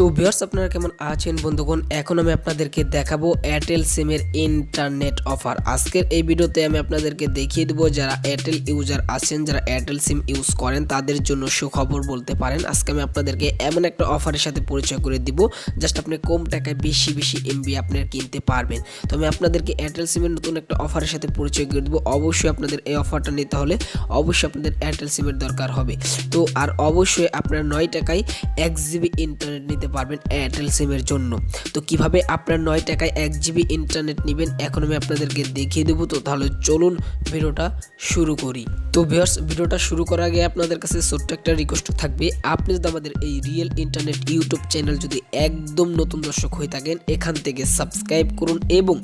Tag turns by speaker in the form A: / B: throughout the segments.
A: তো ভিউয়ার্স আপনারা কেমন আছেন বন্ধুগণ। এখন আমি আপনাদেরকে দেখাবো এয়ারটেল সিমের ইন্টারনেট অফার। আজকের এই ভিডিওতে আমি আপনাদেরকে দেখিয়ে দেবো যারা এয়ারটেল ইউজার আছেন, যারা এয়ারটেল সিম ইউজ করেন তাদের জন্য সুখবর বলতে পারেন। আজকে আমি আপনাদেরকে এমন একটা অফারের সাথে পরিচয় করে দিব, জাস্ট আপনি কম টাকায় বেশি এমবি আপনার কিনতে পারবেন। তো আমি আপনাদেরকে এয়ারটেল সিমের নতুন একটা অফারের সাথে পরিচয় করে দেবো। অবশ্যই আপনাদের এই অফারটা নিতে হলে অবশ্যই আপনাদের এয়ারটেল সিমের দরকার হবে। তো আর অবশ্যই আপনার 9 টাকায় 1 জিবি ইন্টারনেট নিতে পারবেন এয়ারটেল সিমের জন্য। তো কিভাবে আপনার 9 টাকায় 1 জিবি ইন্টারনেট নেবেন এখন আমি আপনাদেরকে দেখিয়ে দেবো। তো তাহলে চলুন ভিডিওটা শুরু করি। তো ভিউয়ার্স ভিডিওটা শুরু করার আগে আপনাদের কাছে ছোট্ট একটা রিকোয়েস্ট থাকবে, আপনি যদি আমাদের এই রিয়েল ইন্টারনেট ইউটিউব চ্যানেল যদি একদম নতুন দর্শক হয়ে থাকেন এখান থেকে সাবস্ক্রাইব করুন এবং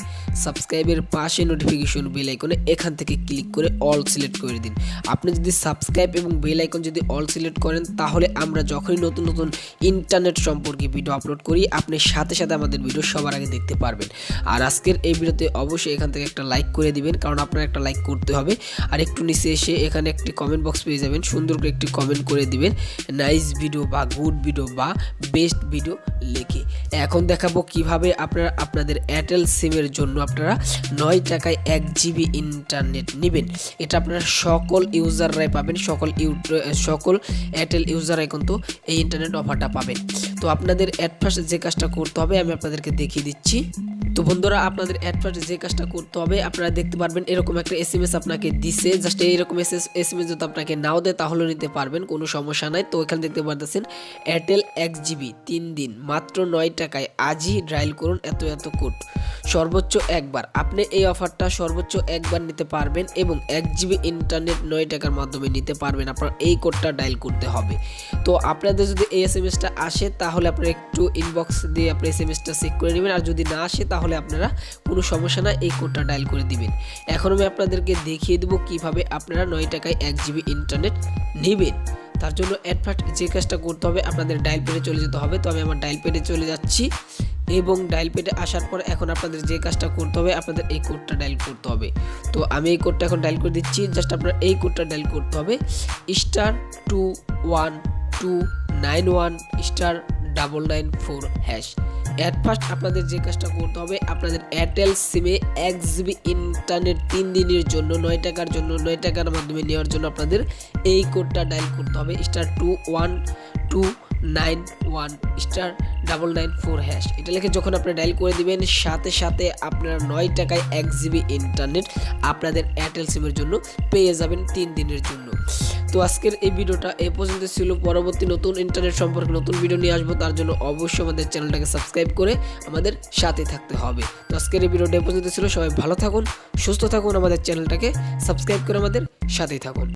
A: সাবস্ক্রাইবের পাশে নোটিফিকেশন বেল আইকনে এখান থেকে ক্লিক করে অল সিলেক্ট করে দিন। আপনি যদি সাবস্ক্রাইব এবং বেল আইকন যদি অল সিলেক্ট করেন তাহলে আমরা যখনই নতুন নতুন ইন্টারনেট সম্পর্কে ভিডিও আপলোড করি আপনি সাথে সাথে আমাদের ভিডিও সবার আগে দেখতে পারবেন। আর আজকের এই ভিডিওতে অবশ্যই এখান থেকে একটা লাইক করে দিবেন, কারণ আপনার একটা লাইক করতে হবে। আর একটু নিচে এসে এখানে একটি কমেন্ট বক্স পেয়ে যাবেন, সুন্দর করে একটি কমেন্ট করে দিবেন নাইস ভিডিও বা গুড ভিডিও বা বেস্ট ভিডিও লিখে। এখন দেখাবো কিভাবে আপনারা আপনাদের এয়ারটেল সিমের জন্য আপনারা 9 টাকায় 1 জিবি ইন্টারনেট নেবেন। এটা আপনারা সকল ইউজাররাই পাবেন, সকল এয়ারটেল ইউজাররাই কিন্তু এই ইন্টারনেট অফারটা পাবেন। তো আপনাদের অ্যাট ফার্স্ট যে কাজটা করতে হবে আমি আপনাদেরকে দেখিয়ে দিচ্ছি। তো বন্ধুরা আপনাদের অ্যাট ফার্স্ট যে কাজটা করতে হবে, আপনারা দেখতে পারবেন এরকম একটা এসএমএস আপনাকে দিছে। জাস্ট এইরকম এসএমএস যদি আপনাকে নাও দেয় তাহলে নিতে পারবেন, কোনো সমস্যা নাই। তো এখানে দেখতে পারতেছেন এয়ারটেল 1 জিবি 3 দিন মাত্র 9 টাকায়, আজই ডায়াল করুন এত কোড সর্বোচ্চ একবার। আপনি এই অফারটা সর্বোচ্চ একবার নিতে পারবেন এবং 1 জিবি ইন্টারনেট 9 টাকার মাধ্যমে নিতে পারবেন। আপনার এই কোডটা ডায়াল করতে হবে। তো আপনাদের যদি এই এসএমএসটা আসে তাহলে আপনারা একটু ইনবক্স দিয়ে আপনি এসএমএসটা চেক করে নেবেন, আর যদি না আসে তাহলে আপনারা কোনো সমস্যা না, এই কোডটা ডায়াল করে দিবেন। এখন আমি আপনাদেরকে দেখিয়ে দেবো কিভাবে আপনারা 9 টাকায় 1 জিবি ইন্টারনেট নেবেন। তার জন্য অ্যাট ফার্স্ট যে কাজটা করতে হবে আপনাদের ডায়াল প্যাডে চলে যেতে হবে। তো আমি আমার ডায়াল প্যাডে চলে যাচ্ছি এবং ডায়াল প্যাডে আসার পর এখন আপনাদের যে কাজটা করতে হবে আপনাদের এই কোডটা ডায়াল করতে হবে। তো আমি এই কোডটা এখন ডায়াল করে দিচ্ছি। জাস্ট আপনারা এই কোডটা ডায়াল করতে হবে *21291*994#। অ্যাট ফার্স্ট আপনাদের যে কাজটা করতে হবে আপনাদের এয়ারটেল সিমে 1 জিবি ইন্টারনেট 3 দিনের জন্য 9 টাকার জন্য 9 টাকার মাধ্যমে নেওয়ার জন্য আপনাদের এই কোডটা ডায়াল করতে হবে *21291*994#। এটা লিখে যখন আপনি ডায়াল করে দিবেন সাথে সাথে আপনারা 9 টাকায় 1 জিবি ইন্টারনেট আপনাদের এয়ারটেল সিমের জন্য পেয়ে যাবেন 3 দিনের জন্য। তো আজকের এই ভিডিওটা এ পর্যন্ত ছিল। পরবর্তী নতুন ইন্টারনেট সম্পর্কে নতুন ভিডিও নিয়ে আসবো, তার জন্য অবশ্যই আমাদের চ্যানেলটাকে সাবস্ক্রাইব করে আমাদের সাথে থাকতে হবে। তো আজকের এই ভিডিওটা এ পর্যন্ত ছিল। সবাই ভালো থাকুন, সুস্থ থাকুন, আমাদের চ্যানেলটাকে সাবস্ক্রাইব করে আমাদের সাথেই থাকুন।